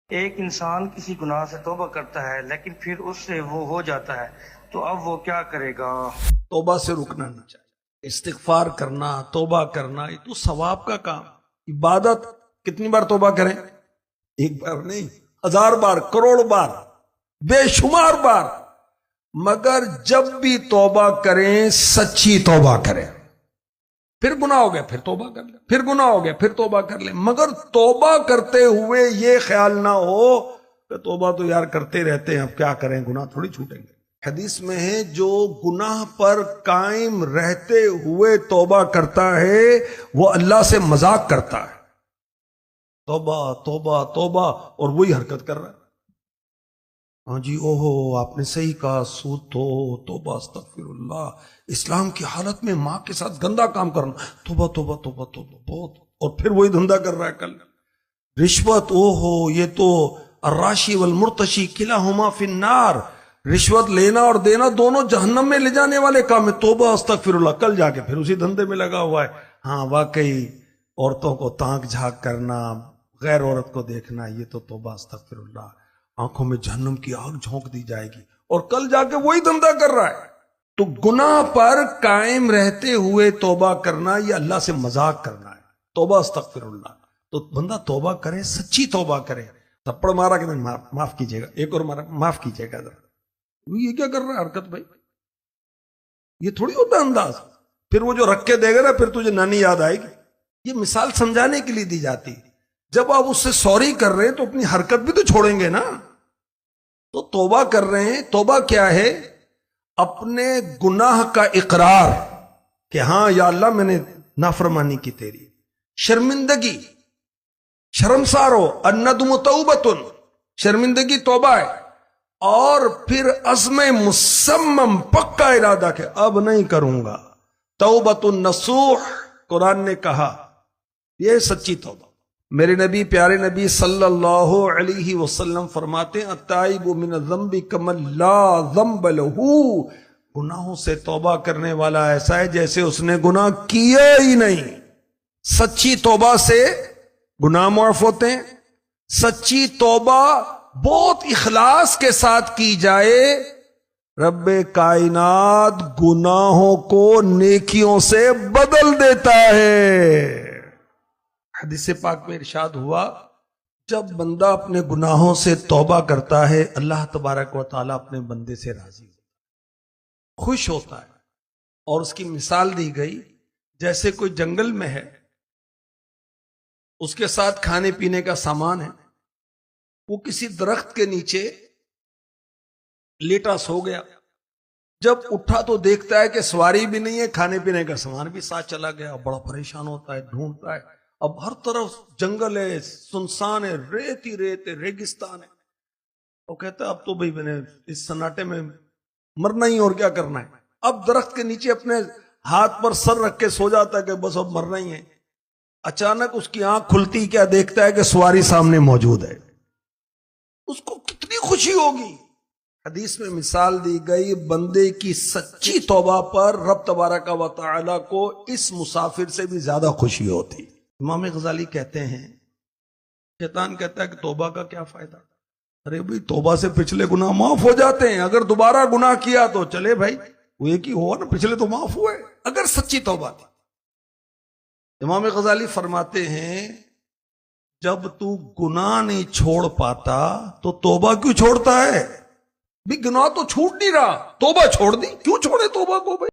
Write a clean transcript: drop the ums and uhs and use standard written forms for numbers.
ایک انسان کسی گناہ سے توبہ کرتا ہے لیکن پھر اس سے وہ ہو جاتا ہے تو اب وہ کیا کرے گا؟ توبہ سے رکنا نہیں چاہیے، استغفار کرنا، توبہ کرنا، یہ تو ثواب کا کام۔ عبادت کتنی بار توبہ کریں؟ ایک بار نہیں، 1000 بار، کروڑ بار، بے شمار بار، مگر جب بھی توبہ کریں سچی توبہ کریں۔ پھر گناہ ہو گیا پھر توبہ کر لیں، پھر گناہ ہو گیا پھر توبہ کر لیں، مگر توبہ کرتے ہوئے یہ خیال نہ ہو کہ توبہ تو یار کرتے رہتے ہیں، اب کیا کریں، گناہ تھوڑی چھوٹیں گے۔ حدیث میں ہے جو گناہ پر قائم رہتے ہوئے توبہ کرتا ہے وہ اللہ سے مذاق کرتا ہے، توبہ توبہ توبہ، اور وہی حرکت کر رہا ہے۔ ہاں جی، اوہو آپ نے صحیح کہا، سود تو توبہ، استغفر اللہ، اسلام کی حالت میں ماں کے ساتھ گندا کام کرنا، توبہ توبہ توبہ توبہ، بہت، اور پھر وہی دھندا کر رہا ہے۔ کل رشوت، اوہو یہ تو الراشی والمرتشی کلاہما فی النار، رشوت لینا اور دینا دونوں جہنم میں لے جانے والے کام ہے، توبہ استغفر اللہ، کل جا کے پھر اسی دھندے میں لگا ہوا ہے۔ ہاں واقعی عورتوں کو تانک جھانک کرنا، غیر عورت کو دیکھنا، یہ تو توبہ استغفر اللہ، آنکھوں میں جہنم کی آگ جھونک دی جائے گی، اور کل جا کے وہی دھندا کر رہا ہے۔ تو گناہ پر قائم رہتے ہوئے توبہ کرنا یہ اللہ سے مذاق کرنا ہے، توبہ استغفر اللہ۔ تو بندہ توبہ کرے، سچی توبہ کرے، تھپڑ مارا کہ نہیں، معاف کیجیے گا، ایک اور مارا، معاف کیجیے گا، یہ کیا کر رہا ہے حرکت بھائی، یہ تھوڑی ہوتا انداز۔ پھر وہ جو رکھ کے دے گا نا، پھر تجھے نانی یاد آئے گی۔ یہ مثال سمجھانے کے لیے دی جاتی، جب آپ اس سے سوری کر رہے ہیں تو اپنی حرکت بھی تو چھوڑیں گے نا۔ تو توبہ کر رہے ہیں، توبہ کیا ہے؟ اپنے گناہ کا اقرار کہ ہاں یا اللہ میں نے نافرمانی کی تیری، شرمندگی، شرمسار ہو، الندم توبۃ، شرمندگی توبہ ہے، اور پھر عزم مصمم، پکا ارادہ کہ اب نہیں کروں گا، توبۃ النصوح قرآن نے کہا، یہ سچی توبہ۔ میرے نبی، پیارے نبی صلی اللہ علیہ وسلم فرماتے ہیں التائب من الذنب کمن لا ذنب لہ، گناہوں سے توبہ کرنے والا ایسا ہے جیسے اس نے گناہ کیا ہی نہیں۔ سچی توبہ سے گناہ معاف ہوتے ہیں، سچی توبہ بہت اخلاص کے ساتھ کی جائے، رب کائنات گناہوں کو نیکیوں سے بدل دیتا ہے۔ حدیث پاک میں ارشاد ہوا، جب بندہ اپنے گناہوں سے توبہ کرتا ہے اللہ تبارک و تعالیٰ اپنے بندے سے راضی ہوتا ہے، خوش ہوتا ہے۔ اور اس کی مثال دی گئی جیسے کوئی جنگل میں ہے، اس کے ساتھ کھانے پینے کا سامان ہے، وہ کسی درخت کے نیچے لیٹا سو گیا، جب اٹھا تو دیکھتا ہے کہ سواری بھی نہیں ہے، کھانے پینے کا سامان بھی ساتھ چلا گیا، بڑا پریشان ہوتا ہے، ڈھونڈتا ہے، اب ہر طرف جنگل ہے، سنسان ہے، ریت ہی ریت ہے، ریگستان ہے۔ وہ کہتا ہے اب تو بھئی میں نے اس سناٹے میں مرنا ہی، اور کیا کرنا ہے۔ اب درخت کے نیچے اپنے ہاتھ پر سر رکھ کے سو جاتا ہے کہ بس اب مرنا ہی ہے۔ اچانک اس کی آنکھ کھلتی، کیا دیکھتا ہے کہ سواری سامنے موجود ہے، اس کو کتنی خوشی ہوگی۔ حدیث میں مثال دی گئی، بندے کی سچی توبہ پر رب تبارک و تعالی کو اس مسافر سے بھی زیادہ خوشی ہوتی۔ امام غزالی کہتے ہیں، شیطان کہتا ہے کہ توبہ کا کیا فائدہ، ارے بھائی توبہ سے پچھلے گناہ معاف ہو جاتے ہیں، اگر دوبارہ گناہ کیا تو چلے بھائی، وہ ایک ہی ہوا نا، پچھلے تو معاف ہوئے، اگر سچی توبہ تھی۔ امام غزالی فرماتے ہیں جب تو گناہ نہیں چھوڑ پاتا تو توبہ کیوں چھوڑتا ہے؟ بھی گناہ تو چھوٹ نہیں رہا، توبہ چھوڑ دی، کیوں چھوڑے توبہ کو بھائی؟